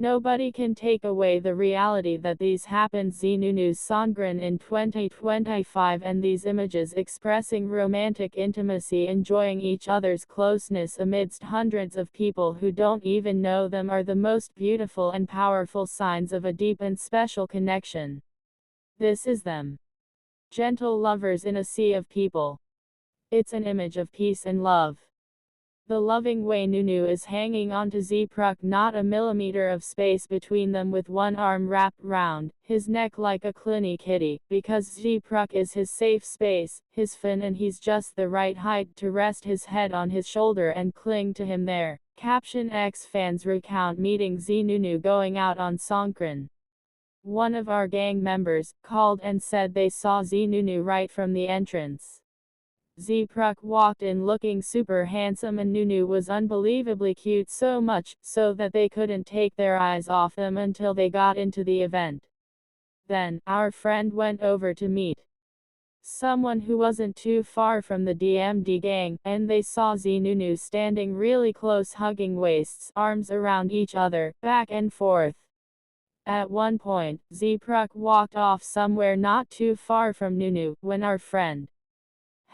Nobody can take away the reality that these happened. ZeeNunew Songkran in 2025, and these images expressing romantic intimacy, enjoying each other's closeness amidst hundreds of people who don't even know them, are the most beautiful and powerful signs of a deep and special connection. This is them. Gentle lovers in a sea of people. It's an image of peace and love. The loving way Nunew is hanging onto Zee Pruk, not a millimeter of space between them, with one arm wrapped round his neck like a clingy kitty, because Zee Pruk is his safe space, his fin, and he's just the right height to rest his head on his shoulder and cling to him there. Caption: X fans recount meeting ZeeNunew going out on Songkran. One of our gang members called and said they saw ZeeNunew right from the entrance. Zee Pruk walked in looking super handsome, and Nunew was unbelievably cute, so much so that they couldn't take their eyes off them until they got into the event. Then, our friend went over to meet someone who wasn't too far from the DMD gang, and they saw ZeeNunew standing really close, hugging waists, arms around each other, back and forth. At one point, Zee Pruk walked off somewhere not too far from Nunew, when our friend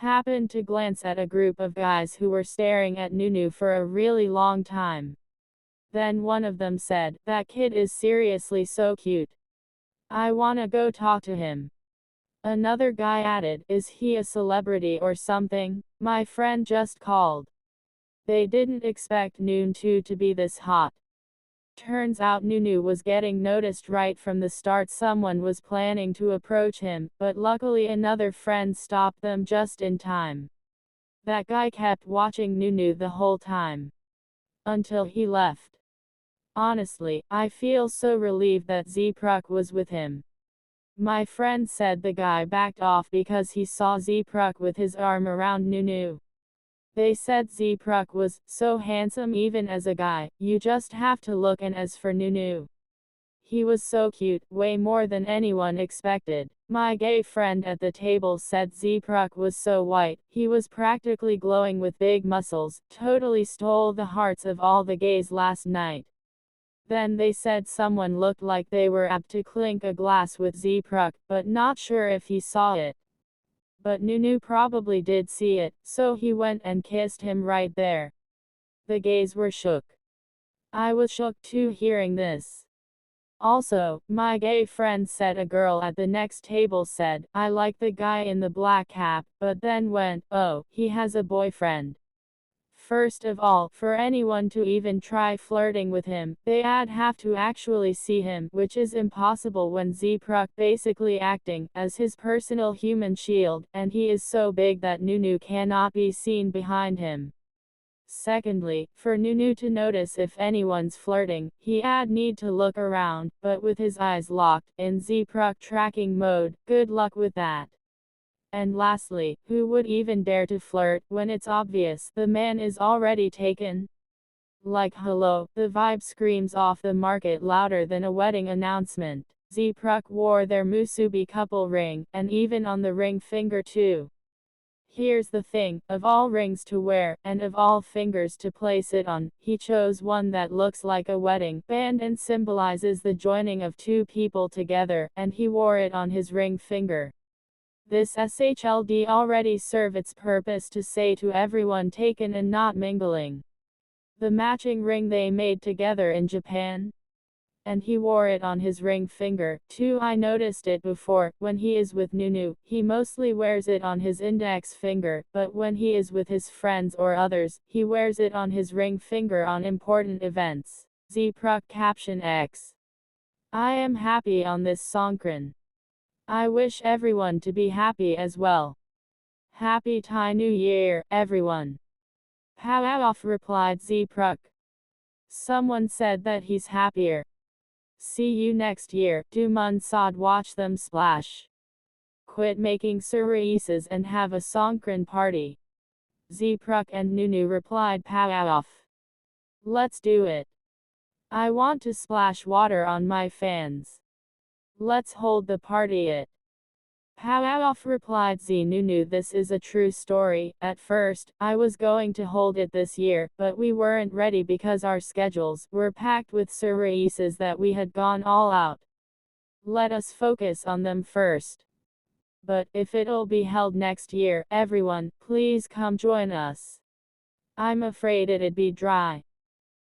happened to glance at a group of guys who were staring at Nunew for a really long time. Then one of them said, "That kid is seriously so cute. I wanna go talk to him." Another guy added, "Is he a celebrity or something? My friend just called." They didn't expect Nunew to be this hot. Turns out Nunew was getting noticed right from the start. Someone was planning to approach him, but luckily another friend stopped them just in time. That guy kept watching Nunew the whole time, until he left. Honestly, I feel so relieved that Zee Pruk was with him. My friend said the guy backed off because he saw Zee Pruk with his arm around Nunew. They said Zee Pruk was so handsome even as a guy, you just have to look. And as for Nunew, he was so cute, way more than anyone expected. My gay friend at the table said Zee Pruk was so white, he was practically glowing with big muscles, totally stole the hearts of all the gays last night. Then they said someone looked like they were apt to clink a glass with Zee Pruk, but not sure if he saw it. But Nunew probably did see it, so he went and kissed him right there. The gays were shook. I was shook too hearing this. Also, my gay friend said a girl at the next table said, "I like the guy in the black cap," but then went, "Oh, he has a boyfriend." First of all, for anyone to even try flirting with him, they'd have to actually see him, which is impossible when Zee Pruk basically acting as his personal human shield, and he is so big that Nunew cannot be seen behind him. Secondly, for Nunew to notice if anyone's flirting, he'd need to look around, but with his eyes locked in Zee Pruk tracking mode, good luck with that. And lastly, who would even dare to flirt when it's obvious the man is already taken? Like hello, the vibe screams off the market louder than a wedding announcement. Zee Pruk wore their Musubi couple ring, and even on the ring finger too. Here's the thing, of all rings to wear, and of all fingers to place it on, he chose one that looks like a wedding band and symbolizes the joining of two people together, and he wore it on his ring finger. This SHLD already serve its purpose to say to everyone taken and not mingling. The matching ring they made together in Japan. And he wore it on his ring finger, too. I noticed it before. When he is with Nunew, he mostly wears it on his index finger, but when he is with his friends or others, he wears it on his ring finger on important events. Zee Pruk caption X. I am happy on this Songkran. I wish everyone to be happy as well. Happy Thai New Year, everyone. Pow-off, replied Zee Pruk. Someone said that he's happier. See you next year. Do mun sod watch them splash. Quit making surprises and have a Songkran party. Zee Pruk and Nunew replied, pow-off. Let's do it. I want to splash water on my fans. Let's hold the party it. How replied ZeeNunew, this is a true story. At first, I was going to hold it this year, but we weren't ready because our schedules were packed with surprises that we had gone all out. Let us focus on them first. But if it'll be held next year, everyone, please come join us. I'm afraid it'd be dry.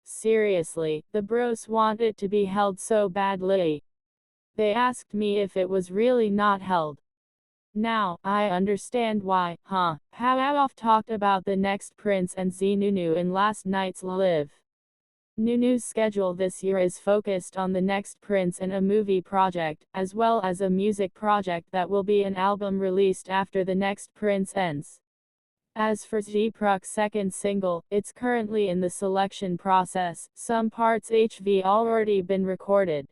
Seriously, the bros want it to be held so badly. They asked me if it was really not held. Now, I understand why, huh? How talked about the next Prince and ZeeNunew in last night's live. Nunew's schedule this year is focused on the next Prince and a movie project, as well as a music project that will be an album released after the next Prince ends. As for Zee Pruk's second single, it's currently in the selection process. Some parts have already been recorded.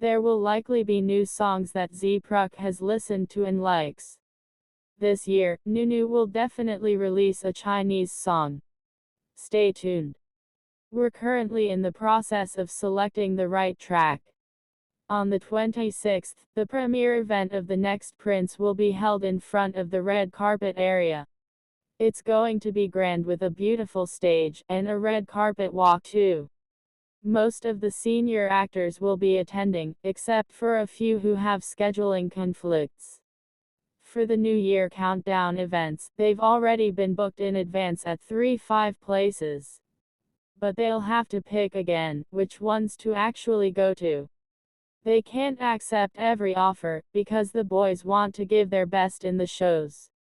There will likely be new songs that Zee Pruk has listened to and likes. This year, Nunew will definitely release a Chinese song. Stay tuned. We're currently in the process of selecting the right track. On the 26th, the premiere event of the next Prince will be held in front of the red carpet area. It's going to be grand with a beautiful stage, and a red carpet walk too. Most of the senior actors will be attending, except for a few who have scheduling conflicts. For the New Year countdown events, they've already been booked in advance at 3-5 places. But they'll have to pick again, which ones to actually go to. They can't accept every offer, because the boys want to give their best in the shows.